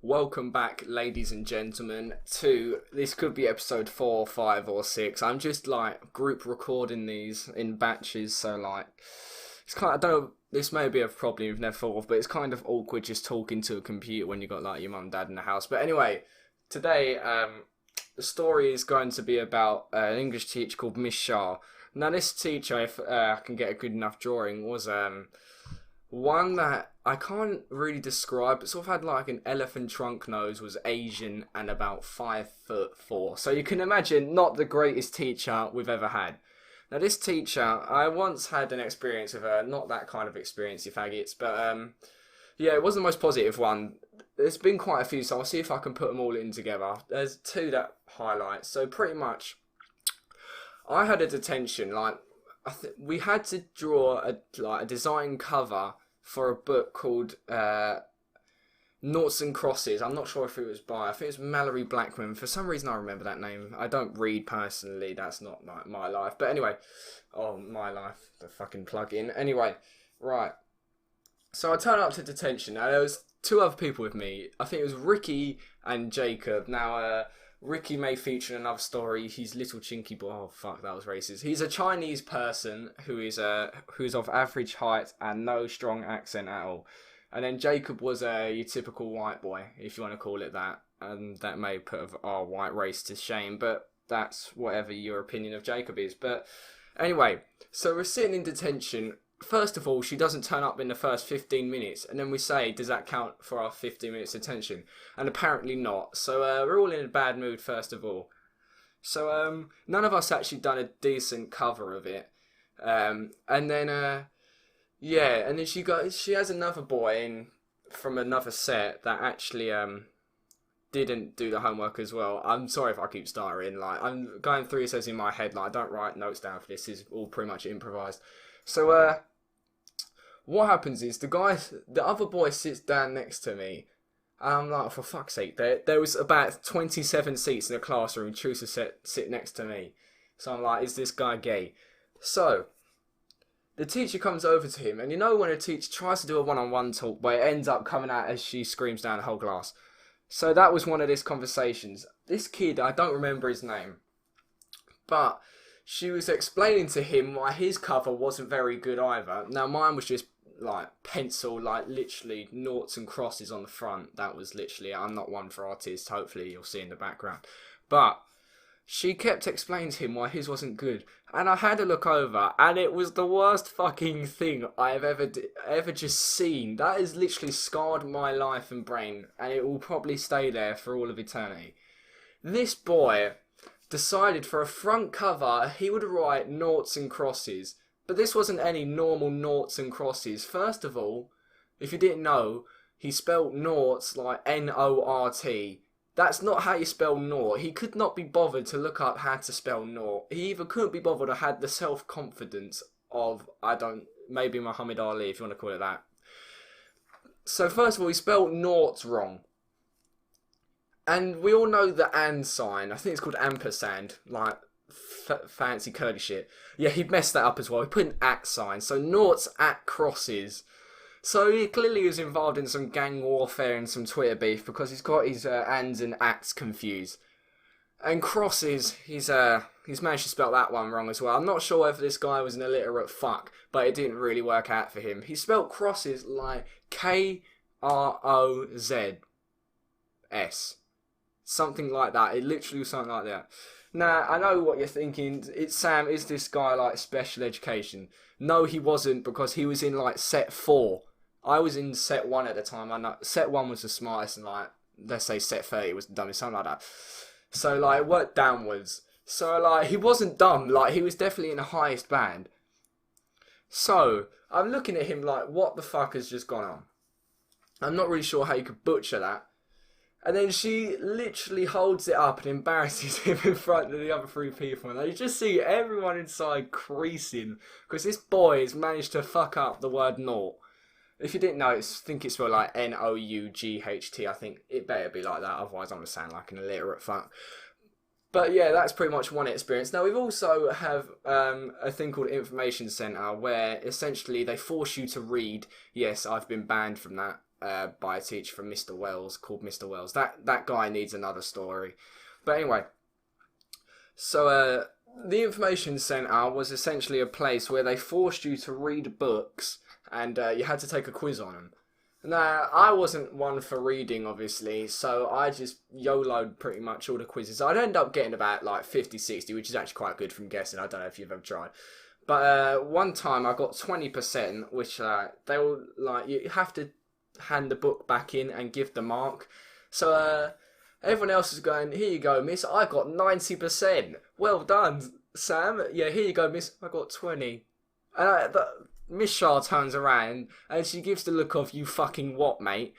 Welcome back, ladies and gentlemen, to this could be episode 4, 5, or 6. I'm just group recording these in batches, so it's kind of, I don't know, this may be a problem you've never thought of, but it's kind of awkward just talking to a computer when you've got your mum and dad in the house. But anyway, today the story is going to be about an English teacher called Miss Shah. Now this teacher, if I can get a good enough drawing, was one that I can't really describe, but sort of had an elephant trunk nose, was Asian and about 5'4". So you can imagine, not the greatest teacher we've ever had. Now this teacher, I once had an experience with her, not that kind of experience, you faggots, but yeah, it wasn't the most positive one. There's been quite a few, so I'll see if I can put them all in together. There's two that highlight. So pretty much, I had a detention, we had to draw a design cover for a book called Noughts and Crosses. I'm not sure if it was by, I think it was Mallory Blackman. For some reason I remember that name. I don't read personally, that's not my life. But anyway, my life, the fucking plug-in. Anyway, right. So I turned up to detention. Now there was two other people with me. I think it was Ricky and Jacob. Now, Ricky may feature in another story. He's little chinky boy. Oh fuck, that was racist. He's a Chinese person who's of average height and no strong accent at all. And then Jacob was your typical white boy, if you want to call it that. And that may put our white race to shame, but that's whatever your opinion of Jacob is. But anyway, so we're sitting in detention. First of all, she doesn't turn up in the first 15 minutes, and then we say, does that count for our 15 minutes detention? And apparently not. So we're all in a bad mood, first of all. So none of us actually done a decent cover of it. And then, yeah, and then she has another boy in from another set that actually didn't do the homework as well. I'm sorry if I keep stuttering. I'm going through this in my head. I don't write notes down for this. It's all pretty much improvised. So, what happens is the other boy sits down next to me, and I'm like, for fuck's sake, there was about 27 seats in the classroom, choose to sit next to me. So I'm like, is this guy gay? So, the teacher comes over to him, and you know when a teacher tries to do a one-on-one talk, but it ends up coming out as she screams down the whole class. So that was one of these conversations. This kid, I don't remember his name, but she was explaining to him why his cover wasn't very good either. Now mine was just pencil, literally noughts and crosses on the front. That was literally, I'm not one for artists, hopefully you'll see in the background. But she kept explaining to him why his wasn't good. And I had a look over, and it was the worst fucking thing I've ever just seen. That has literally scarred my life and brain, and it will probably stay there for all of eternity. This boy decided for a front cover he would write noughts and crosses. But this wasn't any normal noughts and crosses. First of all, if you didn't know, he spelled noughts like N-O-R-T. That's not how you spell nought. He could not be bothered to look up how to spell nought. He either couldn't be bothered or had the self-confidence of, maybe Muhammad Ali, if you want to call it that. So first of all, he spelled noughts wrong. And we all know the and sign. I think it's called ampersand. Fancy curly shit. Yeah, he'd messed that up as well. He put an at sign. So noughts at crosses. So he clearly was involved in some gang warfare and some Twitter beef because he's got his ands and ats confused. And crosses, he's managed to spell that one wrong as well. I'm not sure whether this guy was an illiterate fuck, but it didn't really work out for him. He spelled crosses like K-R-O-Z-S. Something like that. It literally was something like that. Now, I know what you're thinking. It's Sam, is this guy special education? No, he wasn't, because he was in set 4. I was in set 1 at the time. I know set 1 was the smartest, and let's say set 30 was the dumbest, something like that. So it worked downwards. So he wasn't dumb. He was definitely in the highest band. So I'm looking at him what the fuck has just gone on? I'm not really sure how you could butcher that. And then she literally holds it up and embarrasses him in front of the other 3 people. And you just see everyone inside creasing because this boy has managed to fuck up the word nought. If you didn't know, I think it's spelled N-O-U-G-H-T. I think it better be like that, otherwise I'm going to sound like an illiterate fuck. But yeah, that's pretty much one experience. Now, we've also have a thing called Information Centre where essentially they force you to read. Yes, I've been banned from that. by a teacher from Mr. Wells called Mr. Wells. That guy needs another story. But anyway, so the information centre was essentially a place where they forced you to read books and you had to take a quiz on them. Now, I wasn't one for reading, obviously, so I just YOLO'd pretty much all the quizzes. I'd end up getting about like 50, 60, which is actually quite good from guessing. I don't know if you've ever tried. But one time I got 20%, which they were like, you have to hand the book back in and give the mark. So everyone else is going, here you go, miss, I got 90%. Well done, Sam. Yeah, here you go, miss, I got 20. And Miss Shah turns around and she gives the look of, you fucking what, mate?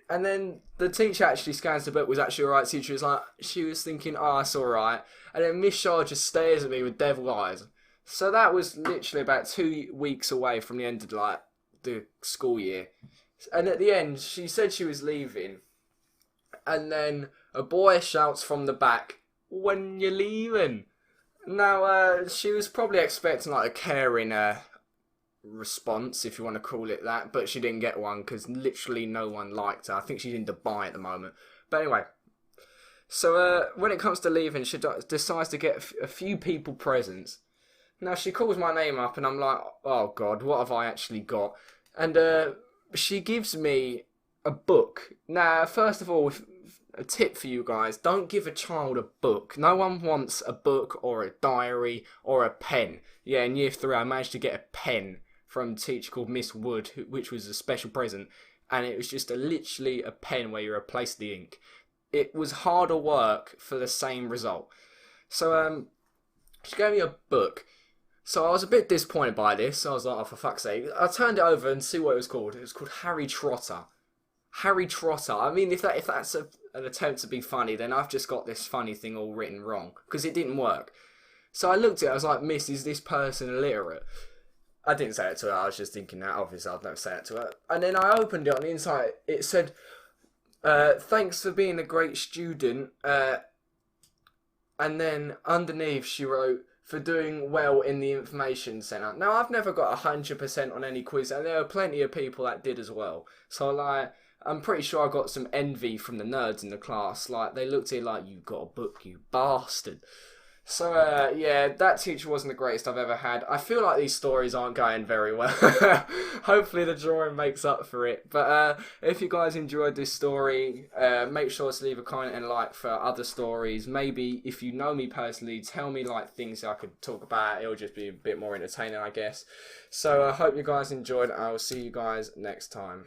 And then the teacher actually scans the book, was actually alright. Teacher was like, she was thinking, oh, it's alright. And then Miss Shah just stares at me with devil eyes. So that was literally about 2 weeks away from the end of like the school year. And at the end, she said she was leaving. And then a boy shouts from the back, when you leaving? Now, she was probably expecting like a caring response, if you want to call it that, but she didn't get one because literally no one liked her. I think she's in Dubai at the moment. But anyway, so when it comes to leaving, she decides to get a few people presents. Now she calls my name up and I'm like, oh God, what have I actually got? And she gives me a book. Now, first of all, a tip for you guys, don't give a child a book. No one wants a book or a diary or a pen. Yeah, in year 3 I managed to get a pen from a teacher called Miss Wood, which was a special present, and it was just literally a pen where you replace the ink. It was harder work for the same result. So she gave me a book. So I was a bit disappointed by this. I was like, oh, for fuck's sake. I turned it over and see what it was called. It was called Harry Trotter. Harry Trotter. I mean, if that's an attempt to be funny, then I've just got this funny thing all written wrong, because it didn't work. So I looked at it, I was like, miss, is this person illiterate? I didn't say it to her, I was just thinking that, obviously I'd never say it to her. And then I opened it, on the inside it said, thanks for being a great student, and then underneath she wrote, for doing well in the information centre. Now, I've never got 100% on any quiz, and there are plenty of people that did as well. So, like, I'm pretty sure I got some envy from the nerds in the class. Like, they looked at it like, you got a book, you bastard. So, yeah, that teacher wasn't the greatest I've ever had. I feel like these stories aren't going very well. Hopefully the drawing makes up for it. But if you guys enjoyed this story, make sure to leave a comment and like for other stories. Maybe if you know me personally, tell me like things I could talk about. It'll just be a bit more entertaining, I guess. So I hope you guys enjoyed. I will see you guys next time.